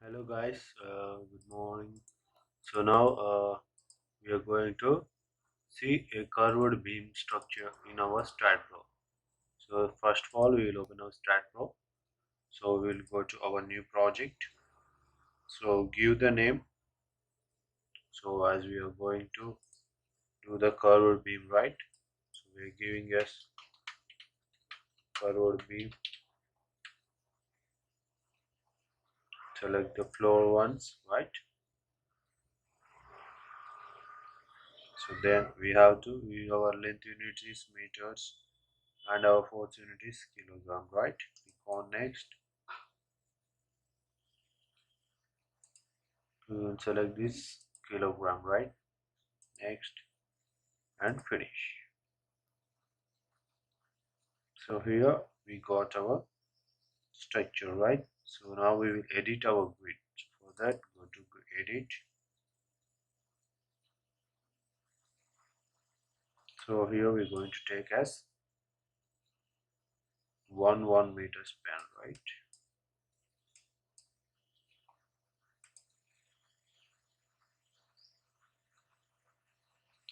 Hello guys, good morning. So now we are going to see a curved beam structure in our STAAD Pro. So first of all, we will open our STAAD Pro. So we will go to our new project. So give the name. So as we are going to do the curved beam, right? So we are giving us curved beam. Select the floor ones, right? So then we have to use our length unit is meters and our force unit is kilogram, right? Click on next. We will select this kilogram, right? Next and finish. So here we got our structure, right? So now we will edit our grid. For that, go to edit. So here we're going to take as 1 meter span, right?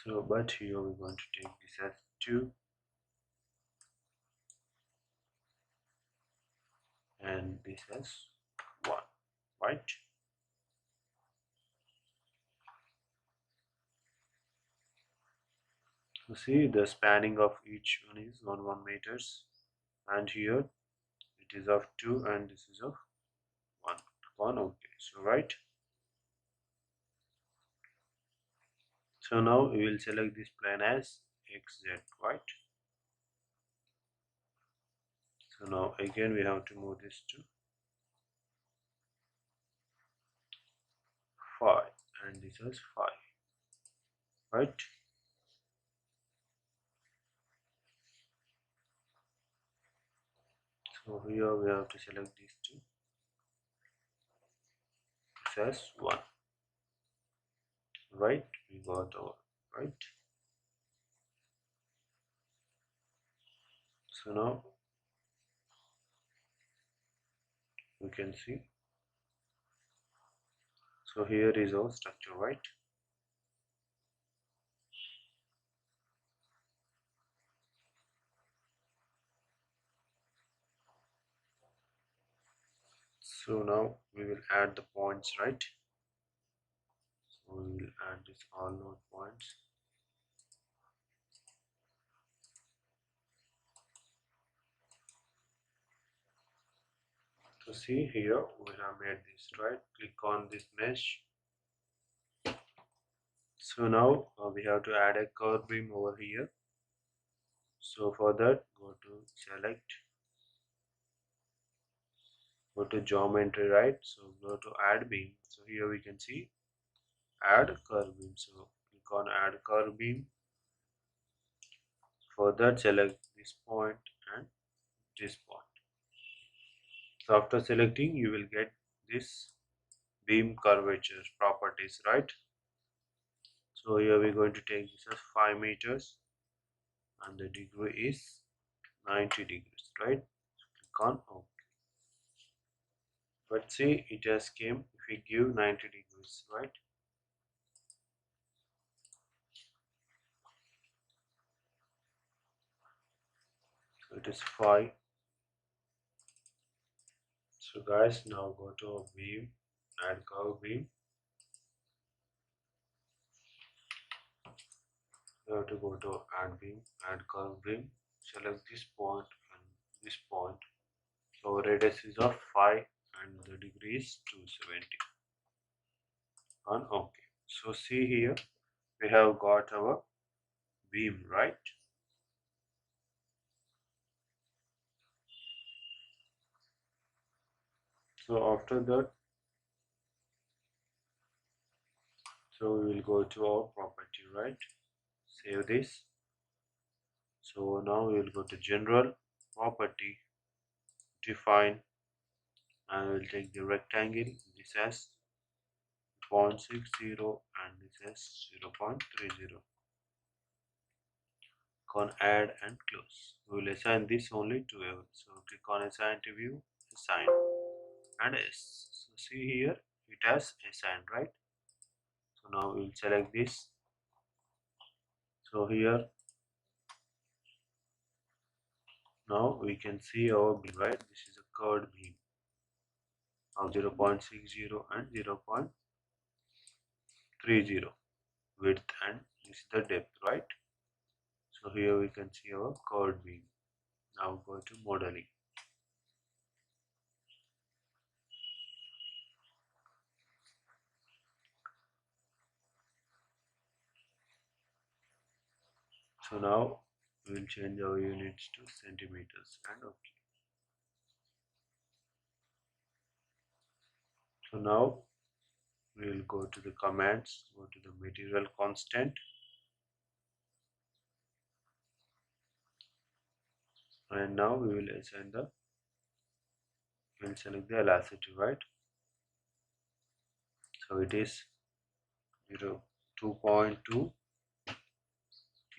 So but here we're going to take this as 2 and this as 1, right? So see the spanning of each one is 1 meters, and here it is of 2 and this is of 1. Okay, so right. So now we will select this plane as XZ, right? So now again we have to move this to 5 and this is 5, right? So here we have to select these two. This as 1, right? We got our right. So now we can see. So here is our structure, right? So now we will add the points, right? So we will add this all node points. So see here we have made this, right? Click on this mesh. So now we have to add a curve beam over here. So for that, go to select, go to geometry, right? So go to add beam. So here we can see add curve beam. So click on add curve beam. For that, select this point and this point. So after selecting, you will get this beam curvature properties, right? So here we're going to take this as 5 meters and the degree is 90 degrees, right? Click on OK. But see, it has came if we give 90 degrees, right? So it is 5. So guys, now go to beam, add curve beam. You have to go to add beam, add curve beam, select this point and this point. So radius is of 5 and the degree is 270. And OK. So see here, we have got our beam, right? So after that, so we will go to our property, right? Save this. So now we will go to general, property, define, and we'll take the rectangle. This has 0.60 and this has 0.30. Con add and close. We will assign this only to every. So click on assign to view, assign, and S. So see here it has assigned, right? So now we will select this. So here now we can see our beam, right? This is a curved beam of 0.60 and 0.30 width, and this is the depth, right? So here we can see our curved beam. Now go to modeling. So now we will change our units to centimeters and OK. So now we will go to the commands, go to the material constant, and now we will assign the, we will select the elasticity, right? So it is 2.2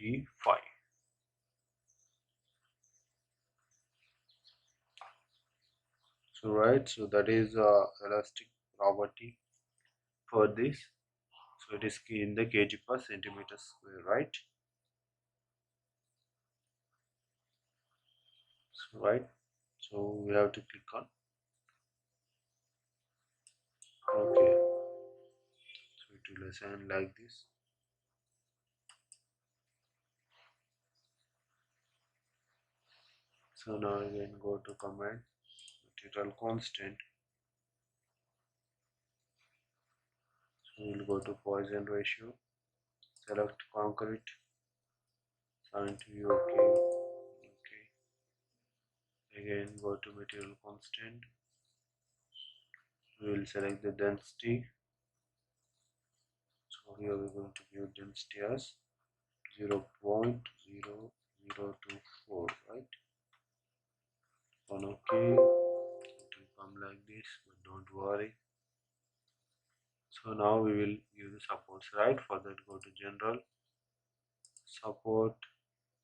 T5. So right, so that is elastic property for this. So it is in the kg per centimeter square, right? So right, so we have to click on OK. So it will assign like this. So now again go to command material constant. So we will go to Poisson ratio, select concrete, assign to OK. OK. Again go to material constant. We will select the density. So here we are going to give density as 0.0024, right? On OK, it will come like this, but don't worry. So now we will use the supports, right? For that go to general, support,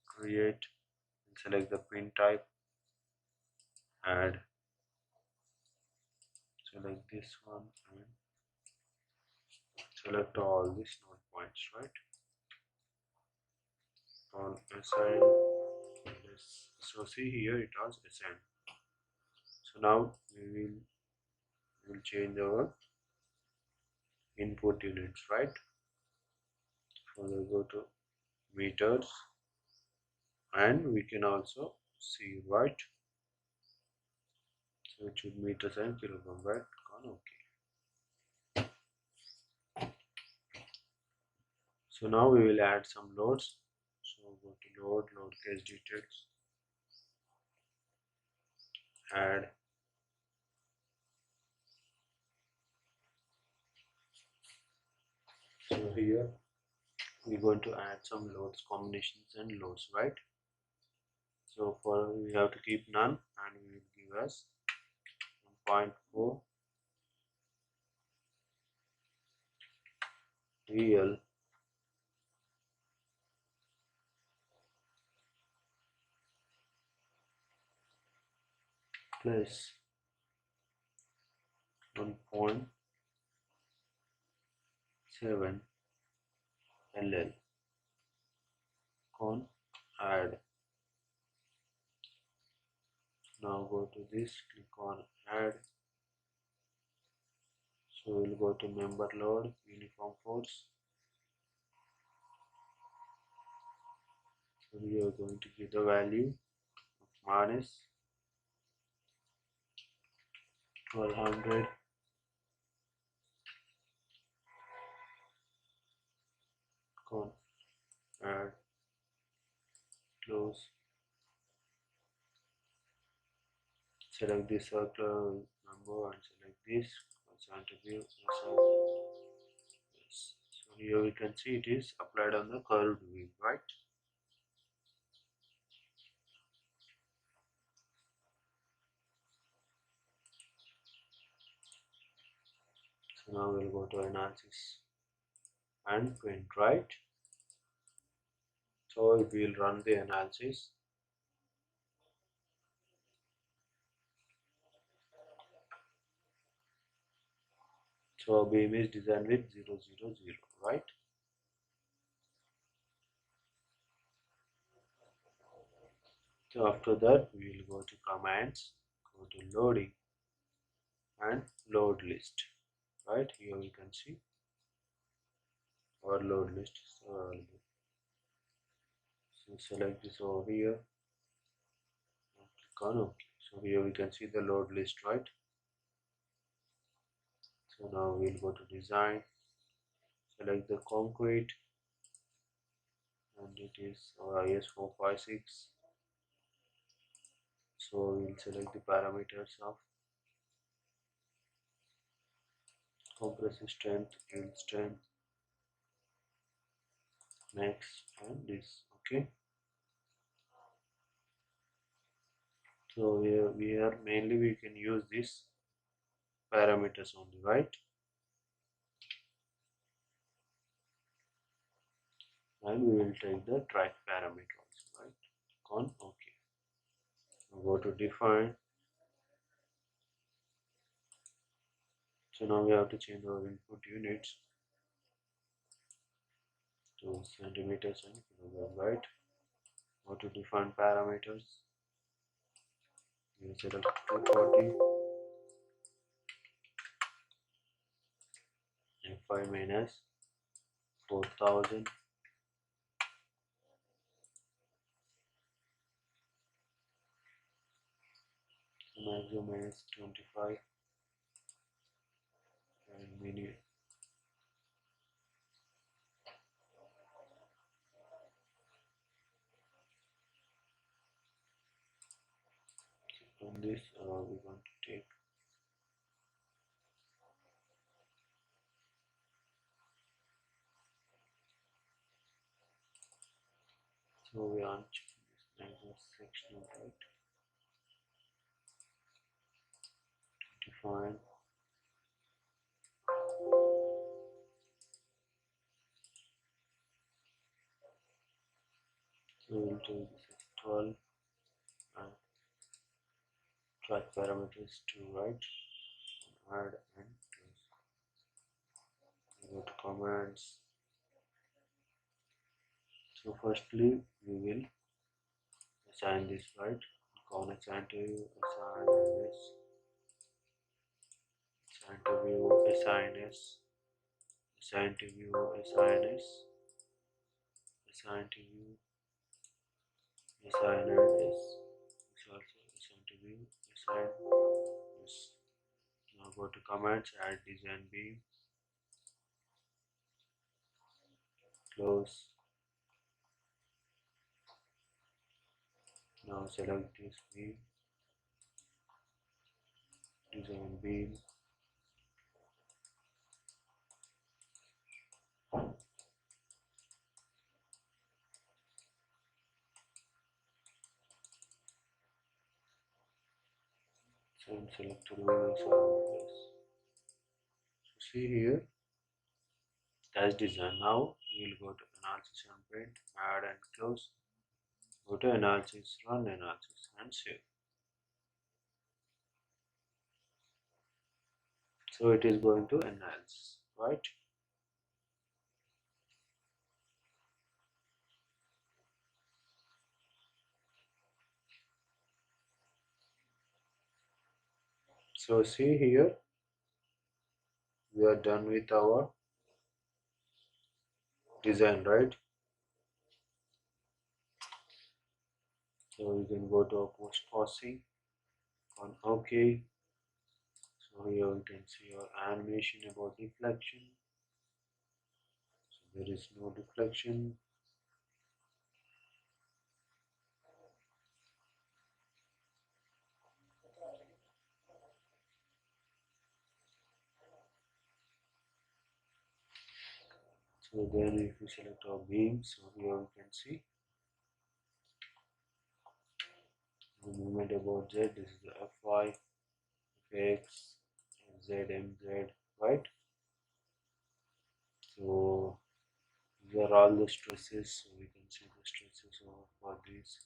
create, and select the pin type, add, select this one and select all these node points, right? On assign this. So see here it was assigned. So now we will change our input units, right? Further go to meters, and we can also see, right? So it should meters and kilogram, right? On OK. So now we will add some loads. So go to load case details, add. So here we're going to add some loads, combinations and loads, right? So for we have to keep none, and we will give us 1.4 real plus 1.7 LL con add. Now go to this, click on add. So we'll go to member load, uniform force. So we are going to give the value of minus 1200 con add, close, select this circle number and select this, assign to view, assign. Yes. So here we can see it is applied on the curved view, right? So now we'll go to analysis and print, right? So if we'll run the analysis, So beam is designed with 0, 0, 0, right? So after that we will go to commands, go to loading and load list. Right here you can see our load list is available. So select this over here and click on OK. So here we can see the load list, right? So now we'll go to design, select the concrete, and it is our IS456. So we'll select the parameters of compressive strength, yield strength, max, and this. Okay. So here mainly we can use these parameters only, right? And we will take the track parameter also, right? On OK. Now go to define. So now we have to change our input units to centimeters and kilogram, right? Go to define parameters. We select 240 and 5 minus 4000. Maximum minus 25 and minimum. On this we're going to take, so we uncheck this maximum section, right? Define. So we'll take this as 12 and track parameters 2, right? Add and close. Go to commands. So firstly we will assign this, right? Con assign to you, assign this, assign to view, assign s, assign to view, assign s, assign to view, assign and s. This also assign to view, assign s. Now go to commands, add design beam, close. Now select this beam, design beam, and select to remove this. So see here, that's design. Now we will go to analysis and print, add and close. Go to analysis, run analysis and save. So it is going to analyze, right? So see here, we are done with our design, right? So you can go to our post processing on OK. So here you can see your animation about deflection. So there is no deflection. So then if we select our beam, so here you can see the movement about Z. This is the Fy, Fx, Z, Mz, right? So these are all the stresses. So we can see the stresses for this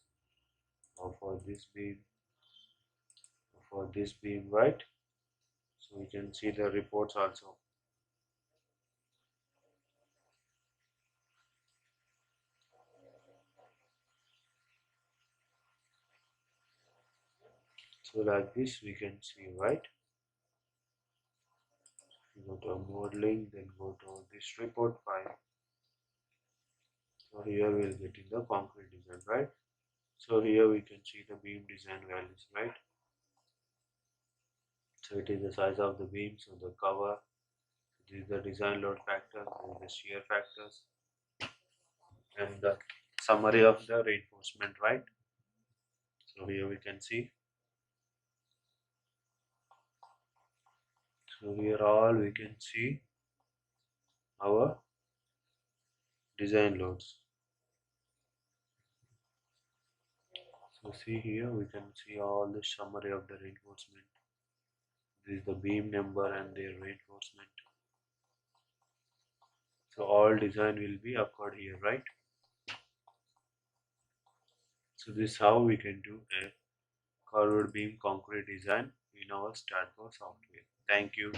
or for this beam or for this beam, right? So we can see the reports also. So like this we can see, right? You go to modeling, then go to this report file. So here we'll get in the concrete design, right? So here we can see the beam design values, right? So it is the size of the beam, so the cover, this is the design load factor, this is the shear factors, and the summary of the reinforcement, right? So here we can see. So here all we can see our design loads. So see here we can see all the summary of the reinforcement. This is the beam number and their reinforcement. So all design will be occurred here, right? So this is how we can do a curved beam concrete design in our STAAD software. Thank you.